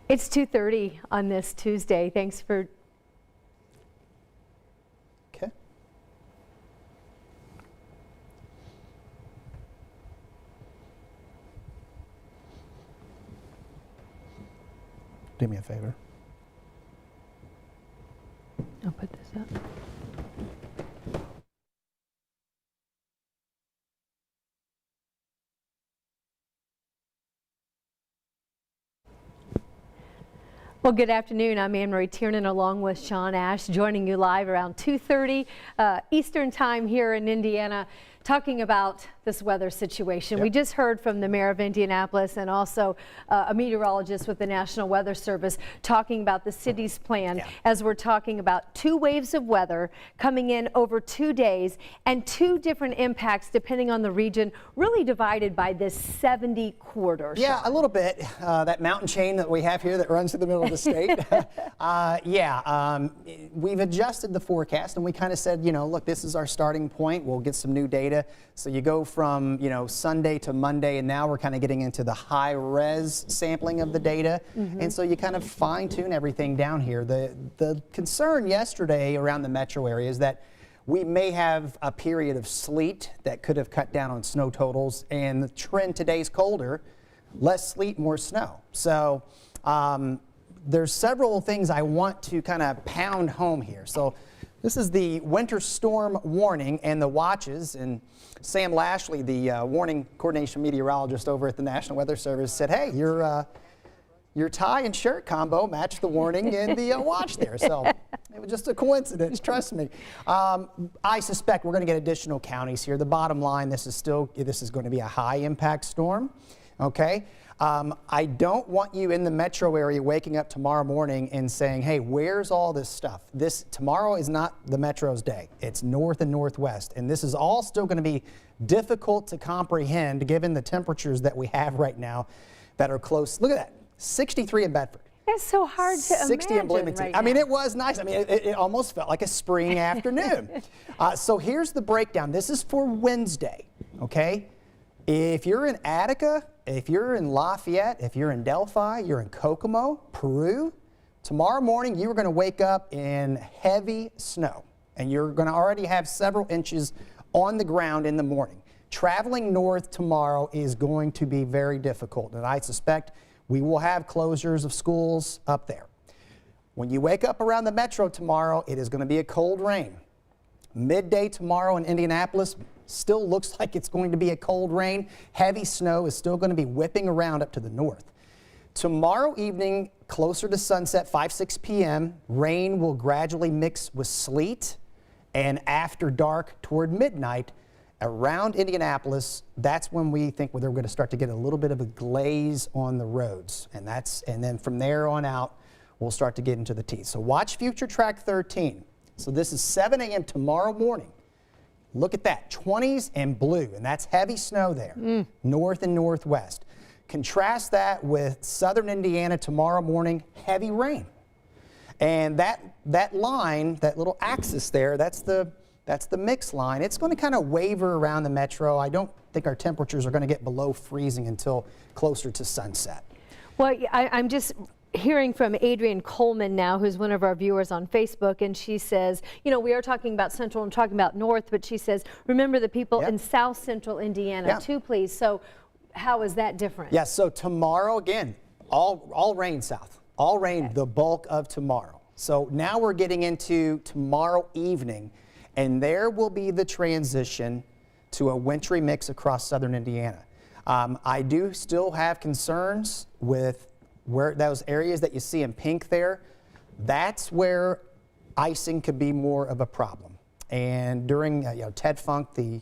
It's 2:30 on this Tuesday. Thanks for... Okay. Do me a favor. I'll put this up. Well, good afternoon. I'm Anne Marie Tiernan along with Sean Ash, joining you live around 2:30 Eastern Time here in Indiana, talking about this weather situation. Yep. We just heard from the mayor of Indianapolis and also a meteorologist with the National Weather Service talking about the city's plan, as we're talking about 2 waves of weather coming in over 2 days and 2 different impacts depending on the region, really divided by this 70 corridor. Yeah, a little bit. That mountain chain that we have here that runs through the middle of the state. We've adjusted the forecast and we kind of said, you know, look, this is our starting point. We'll get some new data. So you go from, you know, Sunday to Monday, and now we're kind of getting into the high res sampling of the data. And so you kind of fine tune everything down here. The concern yesterday around the metro area is that we may have a period of sleet that could have cut down on snow totals, and the trend today is colder, less sleet, more snow. So there's several things I want to kind of pound home here. So this is the winter storm warning and the watches, and Sam Lashley, the warning coordination meteorologist over at the National Weather Service, said, hey, your tie and shirt combo matched the warning and the watch there. So it was just a coincidence, trust me. I suspect we're going to get additional counties here. The bottom line, this is going to be a high impact storm, okay? I don't want you in the metro area waking up tomorrow morning and saying, hey, where's all this stuff? Tomorrow is not the metro's day. It's north and northwest, and this is all still going to be difficult to comprehend given the temperatures that we have right now that are close. Look at that, 63 in Bedford. It's so hard to 60 in Bloomington. right I mean, now. it was nice. I mean, it almost felt like a spring afternoon. So here's the breakdown. This is for Wednesday, okay? If you're in Attica, if you're in Lafayette, if you're in Delphi, you're in Kokomo, Peru, tomorrow morning you are going to wake up in heavy snow, and you're going to already have several inches on the ground in the morning. Traveling north tomorrow is going to be very difficult, and I suspect we will have closures of schools up there. When you wake up around the metro tomorrow, it is going to be a cold rain. Midday tomorrow in Indianapolis still looks like it's going to be a cold rain. Heavy snow is still going to be whipping around up to the north. Tomorrow evening, closer to sunset, 5-6 p.m., rain will gradually mix with sleet, and after dark toward midnight around Indianapolis, that's when we think they're going to start to get a little bit of a glaze on the roads, and then from there on out we'll start to get into the teeth. So watch Future Track 13. So this is 7 a.m. tomorrow morning. Look at that, 20s and blue, and that's heavy snow there, north and northwest. Contrast that with southern Indiana tomorrow morning, heavy rain. And that line, that little axis there, that's the mix line. It's going to kind of waver around the metro. I don't think our temperatures are going to get below freezing until closer to sunset. Well, I'm just hearing from Adrienne Coleman now, who's one of our viewers on Facebook, and she says, you know, we are talking about central and talking about north, but she says, remember the people in south central Indiana too, please. So how is that different? Yes, so tomorrow, again, all rain south, all rain the bulk of tomorrow. So now we're getting into tomorrow evening, and there will be the transition to a wintry mix across southern Indiana. I do still have concerns with where those areas that you see in pink there. That's where icing could be more of a problem. And during, Ted Funk, the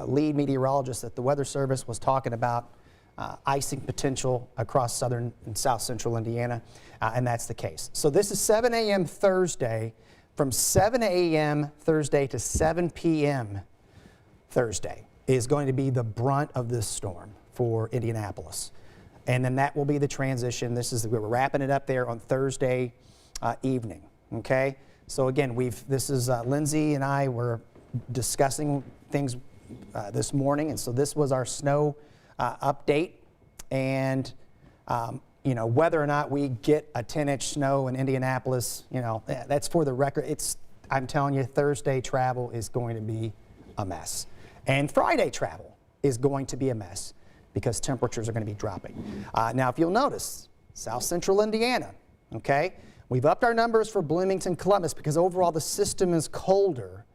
lead meteorologist at the Weather Service, was talking about icing potential across southern and south central Indiana, and that's the case. So this is 7 a.m. Thursday. From 7 a.m. Thursday to 7 p.m. Thursday is going to be the brunt of this storm for Indianapolis. And then that will be the transition. We're wrapping it up there on Thursday evening, okay? So again, this is Lindsay and I were discussing things this morning, and so this was our snow update. And whether or not we get a 10-inch snow in Indianapolis, that's for the record. I'm telling you, Thursday travel is going to be a mess. And Friday travel is going to be a mess because temperatures are going to be dropping. Now, if you'll notice, South Central Indiana, okay? We've upped our numbers for Bloomington, Columbus because overall the system is colder.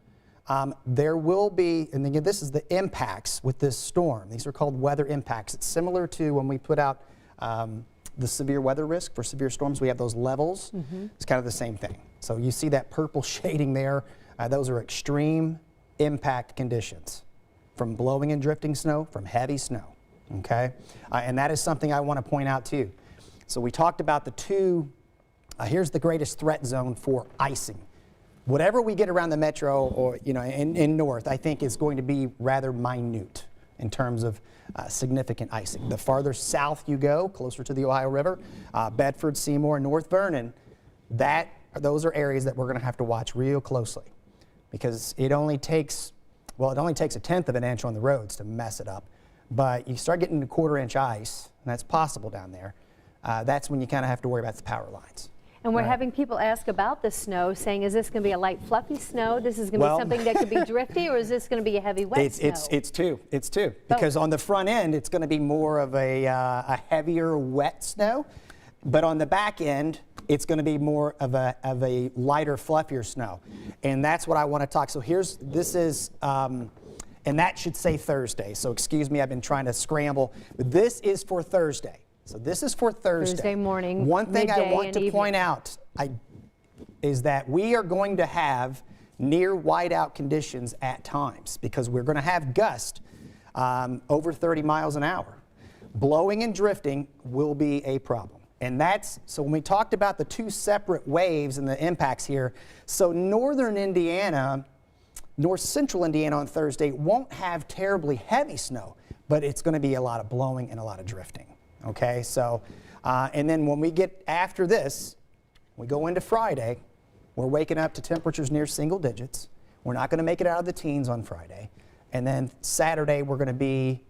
There will be, and again, this is the impacts with this storm. These are called weather impacts. It's similar to when we put out the severe weather risk for severe storms. We have those levels. It's kind of the same thing. So you see that purple shading there. Those are extreme impact conditions from blowing and drifting snow, from heavy snow, okay? And that is something I want to point out too. So we talked about the two, here's the greatest threat zone for icing. Whatever we get around the metro or, in north, I think is going to be rather minute in terms of significant icing. The farther south you go, closer to the Ohio River, Bedford, Seymour, North Vernon, those are areas that we're going to have to watch real closely because it only takes a 1/10 of an inch on the roads to mess it up. But you start getting to 1/4 inch ice, and that's possible down there, that's when you kind of have to worry about the power lines. And we're having people ask about the snow, saying, is this going to be a light, fluffy snow? This is going to be something that could be drifty, or is this going to be a heavy, wet snow? It's two. Because on the front end, it's going to be more of a heavier, wet snow. But on the back end, it's going to be more of a lighter, fluffier snow. And that's what I want to talk. So and that should say Thursday. So excuse me, I've been trying to scramble. But this is for Thursday. So this is for Thursday. Thursday morning. One thing I want to evening. point out is that we are going to have near whiteout conditions at times because we're going to have gusts over 30 miles an hour. Blowing and drifting will be a problem. And so when we talked about the two separate waves and the impacts here, so northern Indiana, north central Indiana on Thursday won't have terribly heavy snow, but it's going to be a lot of blowing and a lot of drifting. Okay, so, and then when we get after this, we go into Friday, we're waking up to temperatures near single digits. We're not going to make it out of the teens on Friday. And then Saturday, we're going to be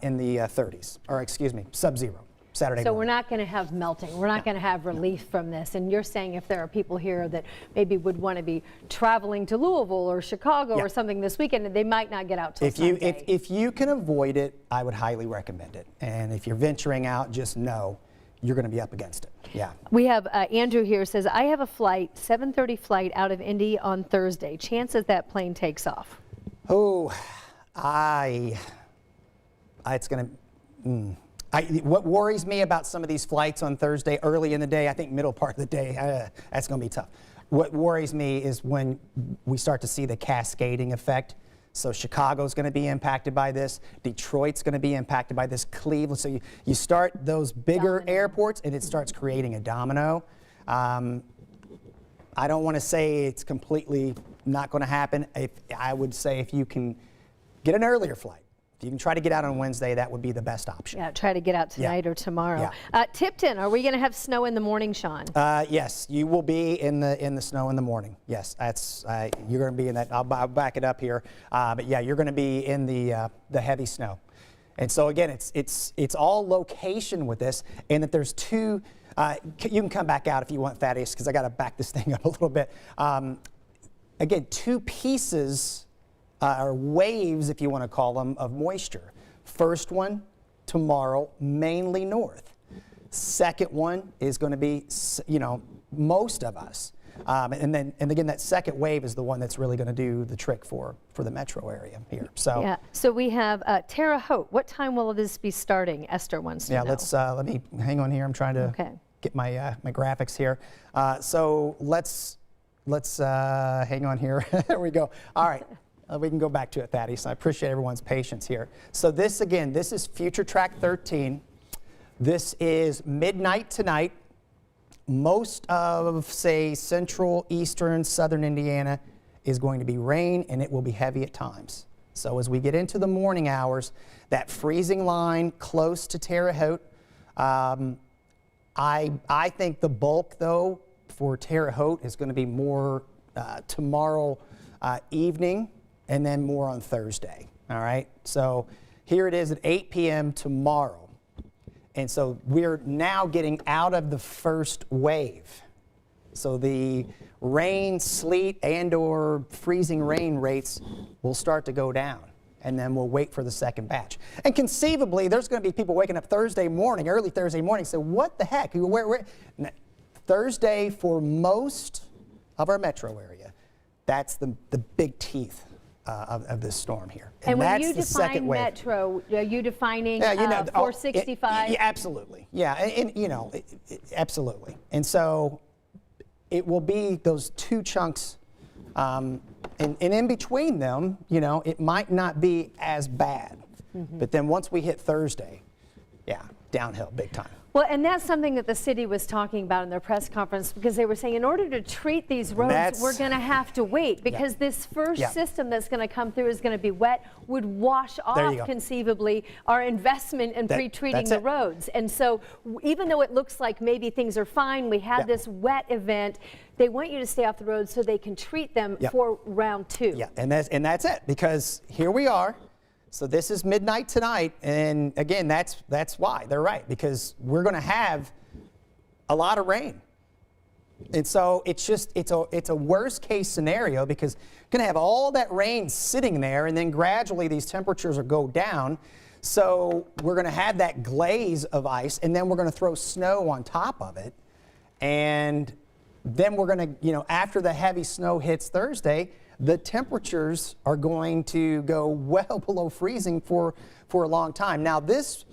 in the 30s, or excuse me, sub-zero. Saturday So morning. we're not going to have melting. We're not going to have relief from this. And you're saying if there are people here that maybe would want to be traveling to Louisville or Chicago or something this weekend, they might not get out till Sunday. If you can avoid it, I would highly recommend it. And if you're venturing out, just know you're going to be up against it. Yeah. We have Andrew here says, I have a flight, 7:30 flight out of Indy on Thursday. Chances that plane takes off? Oh, it's going to. What worries me about some of these flights on Thursday, early in the day, I think middle part of the day, that's going to be tough. What worries me is when we start to see the cascading effect. So Chicago's going to be impacted by this. Detroit's going to be impacted by this. Cleveland. So you start those bigger airports, and it starts creating a domino. I don't want to say it's completely not going to happen. I would say if you can get an earlier flight, if you can try to get out on Wednesday, that would be the best option. Yeah, try to get out tonight or tomorrow. Yeah. Tipton, are we going to have snow in the morning, Sean? Yes, you will be in the snow in the morning. Yes, that's you're going to be in that. I'll back it up here. But yeah, you're going to be in the heavy snow. And so again, it's all location with this, and that there's two. You can come back out if you want, Thaddeus, because I got to back this thing up a little bit. Again, two pieces. Or waves, if you want to call them, of moisture. First one tomorrow, mainly north. Second one is going to be, most of us. And again, that second wave is the one that's really going to do the trick for the metro area here. So yeah. So we have Terre Haute. What time will this be starting? Esther wants to know. Let me hang on here. I'm trying to get my my graphics here. So let's hang on here. There we go. All right. We can go back to it, Thaddeus. I appreciate everyone's patience here. So this is Future Track 13. This is midnight tonight. Most of, say, central, eastern, southern Indiana is going to be rain, and it will be heavy at times. So as we get into the morning hours, that freezing line close to Terre Haute, I think the bulk, though, for Terre Haute is going to be more tomorrow evening, and then more on Thursday, all right? So here it is at 8 p.m. tomorrow. And so we're now getting out of the first wave. So the rain, sleet, and or freezing rain rates will start to go down. And then we'll wait for the second batch. And conceivably, there's going to be people waking up Thursday morning, early Thursday morning, say, what the heck? Thursday, for most of our metro area, that's the big teeth of this storm here. And when that's you the second define wave. metro, are you defining 465? Yeah, absolutely. Yeah, and, absolutely. And so it will be those two chunks. And in between them, it might not be as bad. But then once we hit Thursday, yeah, downhill big time. Well, and that's something that the city was talking about in their press conference, because they were saying in order to treat these roads, we're going to have to wait, because this first system that's going to come through is going to be wet, would wash off conceivably our investment in pre-treating the roads. And so even though it looks like maybe things are fine, we had this wet event, they want you to stay off the road so they can treat them for round 2. Yeah, and that's it, because here we are. So this is midnight tonight, and again, that's why they're right, because we're going to have a lot of rain. And so it's a worst case scenario, because you're going to have all that rain sitting there, and then gradually these temperatures will go down. So we're going to have that glaze of ice, and then we're going to throw snow on top of it. And then we're going to, after the heavy snow hits Thursday, the temperatures are going to go well below freezing for a long time. Now this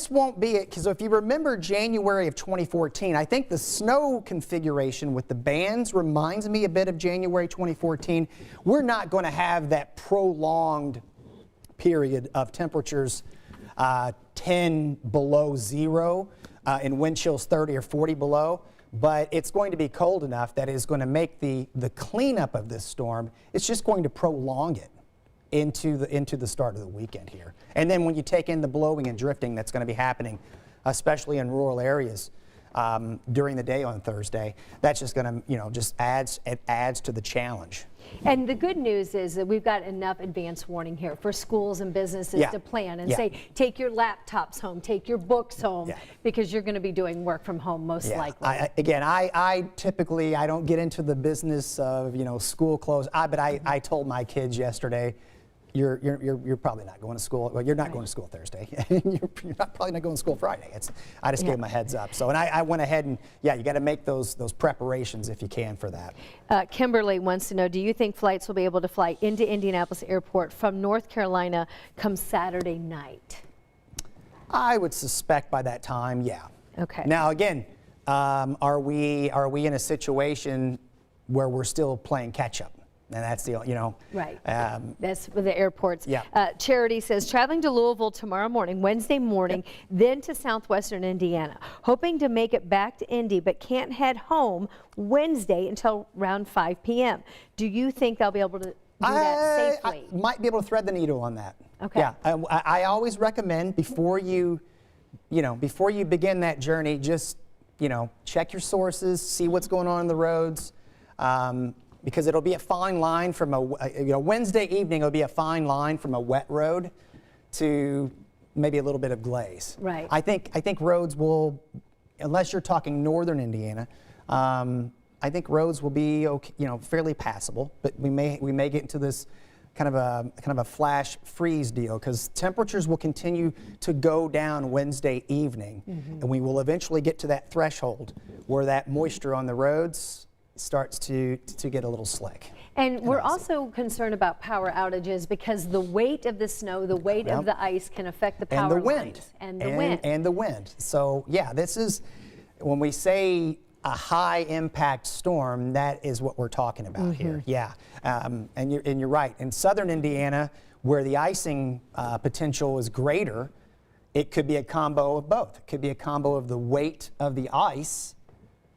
won't be it, because if you remember January of 2014, I think the snow configuration with the bands reminds me a bit of January 2014. We're not going to have that prolonged period of temperatures 10 below zero and wind chills 30 or 40 below. But it's going to be cold enough that is going to make the cleanup of this storm, it's just going to prolong it into the start of the weekend here. And then when you take in the blowing and drifting that's going to be happening, especially in rural areas during the day on Thursday, that's just going to, just adds to the challenge. And the good news is that we've got enough advance warning here for schools and businesses to plan and say, take your laptops home, take your books home, because you're going to be doing work from home most likely. I typically, I don't get into the business of, school clothes, but I told my kids yesterday, you're probably not going to school. Well, you're not going to school Thursday. you're probably not going to school Friday. I just gave them a heads up. So, and I went ahead and, you got to make those preparations if you can for that. Kimberly wants to know, do you think flights will be able to fly into Indianapolis Airport from North Carolina come Saturday night? I would suspect by that time, yeah. Okay. Now, again, are we in a situation where we're still playing catch up? And that's the, Right. That's with the airports. Yeah. Charity says, traveling to Louisville tomorrow morning, Wednesday morning, then to southwestern Indiana. Hoping to make it back to Indy, but can't head home Wednesday until around 5 p.m. Do you think they'll be able to do that safely? I might be able to thread the needle on that. Okay. Yeah. I always recommend before you begin that journey, just, check your sources, see what's going on the roads. Because it'll be a fine line from Wednesday evening, it'll be a fine line from a wet road to maybe a little bit of glaze. Right. I think roads will, unless you're talking northern Indiana, I think roads will be okay, fairly passable. But we may get into this kind of a flash freeze deal, because temperatures will continue to go down Wednesday evening, and we will eventually get to that threshold where that moisture on the roads starts to get a little slick. And we're also concerned about power outages, because the weight of the snow, the weight of the ice can affect the power lines. And the wind. And the wind. So yeah, this is, when we say a high impact storm, that is what we're talking about here. Yeah, and you're right. In southern Indiana, where the icing potential is greater, it could be a combo of both. It could be a combo of the weight of the ice,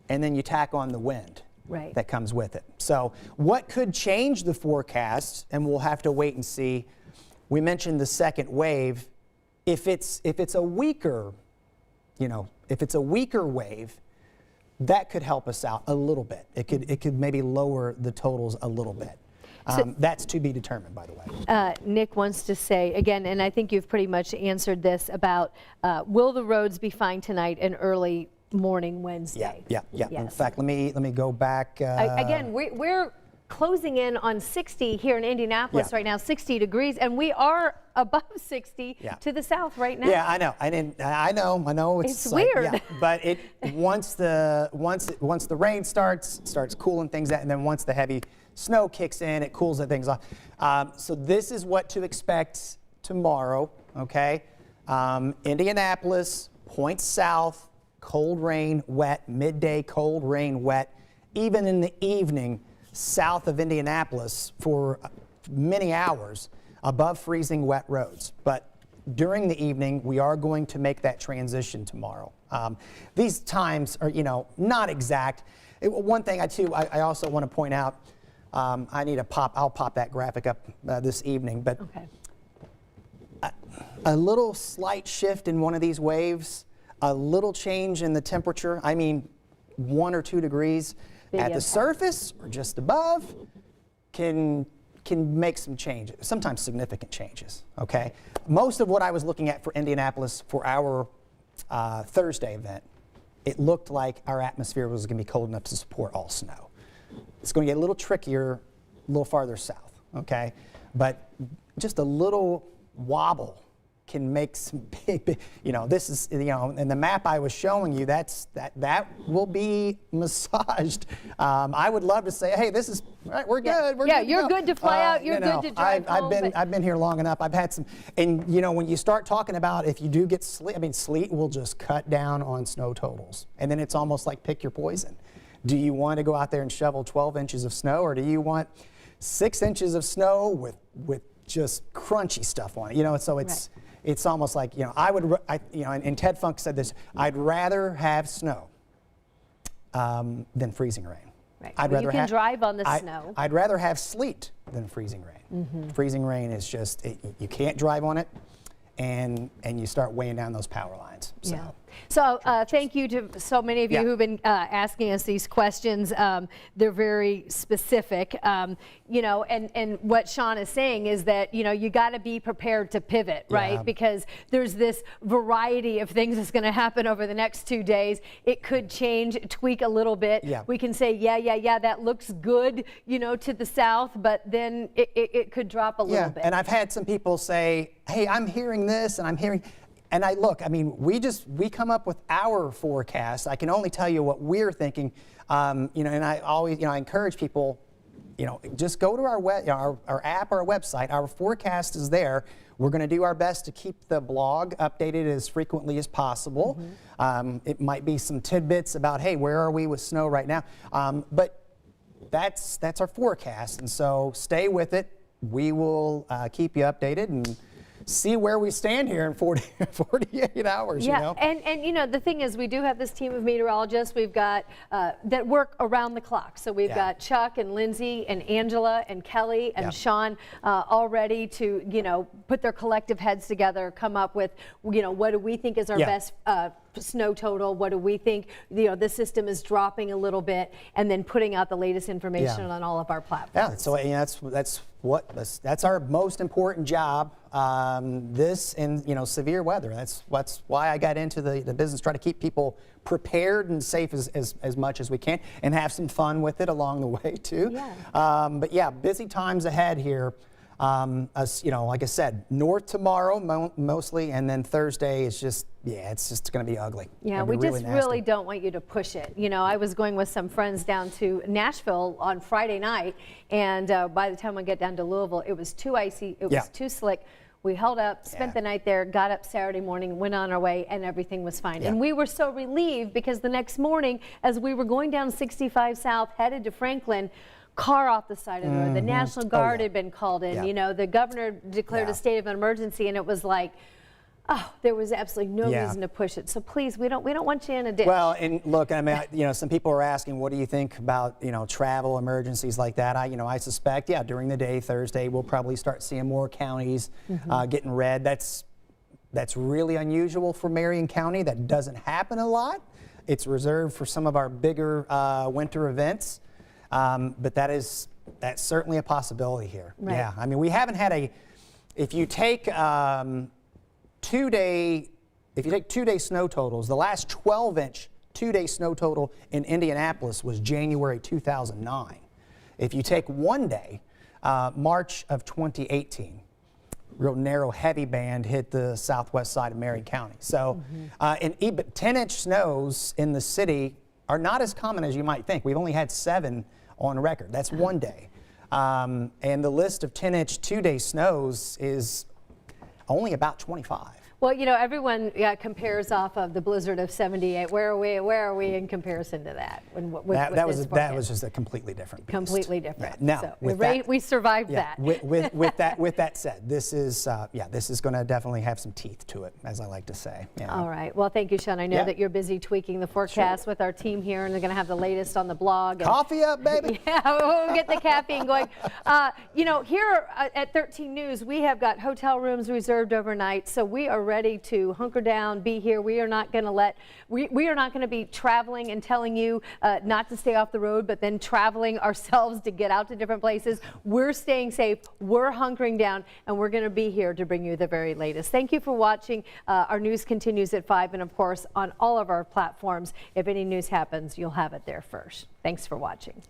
and then you tack on the wind. Right. That comes with it. So what could change the forecast, and we'll have to wait and see. We mentioned the second wave. If it's a weaker, if it's a weaker wave, that could help us out a little bit. It could maybe lower the totals a little bit. That's to be determined, by the way. Nick wants to say, again, and I think you've pretty much answered this, about will the roads be fine tonight and early morning Wednesday? Yeah. Yes. In fact, let me go back. Again, we're closing in on 60 here in Indianapolis right now, 60 degrees, and we are above 60 to the south right now. Yeah, I know. I know. It's weird. But once the rain starts cooling things out, and then once the heavy snow kicks in, it cools things off. So this is what to expect tomorrow. Okay, Indianapolis, points south, cold rain, wet. Midday, cold rain, wet. Even in the evening, south of Indianapolis for many hours, above freezing wet roads. But during the evening, we are going to make that transition tomorrow. These times are, not exact. One thing I also want to point out, I'll pop that graphic up this evening, but a little slight shift in one of these waves, a little change in the temperature, 1 or 2 degrees at the surface or just above, can make some changes, sometimes significant changes, okay? Most of what I was looking at for Indianapolis for our Thursday event, it looked like our atmosphere was going to be cold enough to support all snow. It's going to get a little trickier a little farther south, okay? But just a little wobble can make some big, this is, and the map I was showing you, that will be massaged. I would love to say, hey, this is, all right, we're good. We're good you're good to fly out, you're good to drive home. I've been here long enough. I've had some, and when you start talking about if you do get sleet, sleet will just cut down on snow totals. And then it's almost like pick your poison. Do you want to go out there and shovel 12 inches of snow, or do you want 6 inches of snow with just crunchy stuff on it? So it's, it's almost like, and Ted Funk said this, I'd rather have snow than freezing rain. Right. You can drive on the snow. I'd rather have sleet than freezing rain. Freezing rain is just, you can't drive on it, and you start weighing down those power lines. So. Yeah. So thank you to so many of you who've been asking us these questions. They're very specific, and what Sean is saying is that, you got to be prepared to pivot, right? Because there's this variety of things that's going to happen over the next 2 days. It could change, tweak a little bit. We can say, yeah, that looks good, to the south, but then it could drop a little bit. And I've had some people say, hey, I'm hearing this, and I'm hearing. And we come up with our forecast. I can only tell you what we're thinking, and I always, I encourage people, just go to our app, our website. Our forecast is there. We're going to do our best to keep the blog updated as frequently as possible. It might be some tidbits about, hey, where are we with snow right now? But that's our forecast, and so stay with it. We will keep you updated and see where we stand here in 48 hours. And the thing is, we do have this team of meteorologists we've got that work around the clock. So we've got Chuck and Lindsay and Angela and Kelly and Sean all ready to put their collective heads together, come up with what do we think is our best snow total, what do we think the system is dropping a little bit, and then putting out the latest information on all of our platforms. So that's our most important job. This and severe weather. That's why I got into the business, try to keep people prepared and safe as much as we can, and have some fun with it along the way too. But busy times ahead here. Like I said, north tomorrow mostly, and then Thursday is just, it's just going to be ugly. Yeah, we just really don't want you to push it. I was going with some friends down to Nashville on Friday night, and by the time I get down to Louisville, it was too icy, it was too slick. We held up, spent the night there, got up Saturday morning, went on our way, and everything was fine. And we were so relieved because the next morning, as we were going down 65 South, headed to Franklin, car off the side of the road. The National Guard had been called in. The governor declared a state of emergency, and it was like, there was absolutely no reason to push it. So please, we don't want you in a ditch. Well, and look, some people are asking, what do you think about, travel emergencies like that? I suspect, during the day, Thursday, we'll probably start seeing more counties getting red. That's really unusual for Marion County. That doesn't happen a lot. It's reserved for some of our bigger winter events. But that is That's certainly a possibility here. Right. Yeah, I mean, we haven't had if you take 2-day snow totals, the last 12-inch 2-day snow total in Indianapolis was January 2009. If you take 1 day, March of 2018, real narrow heavy band hit the southwest side of Marion County. So, but 10-inch snows in the city are not as common as you might think. We've only had 7 on record. That's 1 day. And the list of 10-inch 2-day snows is only about 25. Well, you know, everyone compares off of the blizzard of '78. Where are we in comparison to that? That was just a completely different beast. Completely different. Right. Now, so with we survived yeah, that. With that said, this is going to definitely have some teeth to it, as I like to say. Yeah. All right. Well, thank you, Sean. I know Yeah. that you're busy tweaking the forecast with our team here, and they're going to have the latest on the blog. And Coffee up, baby. yeah, we'll get the caffeine going. You know, here at 13 News, we have got hotel rooms reserved overnight, so we are ready to hunker down, be here. We are not going to we are not going to be traveling and telling you not to stay off the road, but then traveling ourselves to get out to different places. We're staying safe. We're hunkering down, and we're going to be here to bring you the very latest. Thank you for watching. Our news continues at 5, and of course, on all of our platforms. If any news happens, you'll have it there first. Thanks for watching.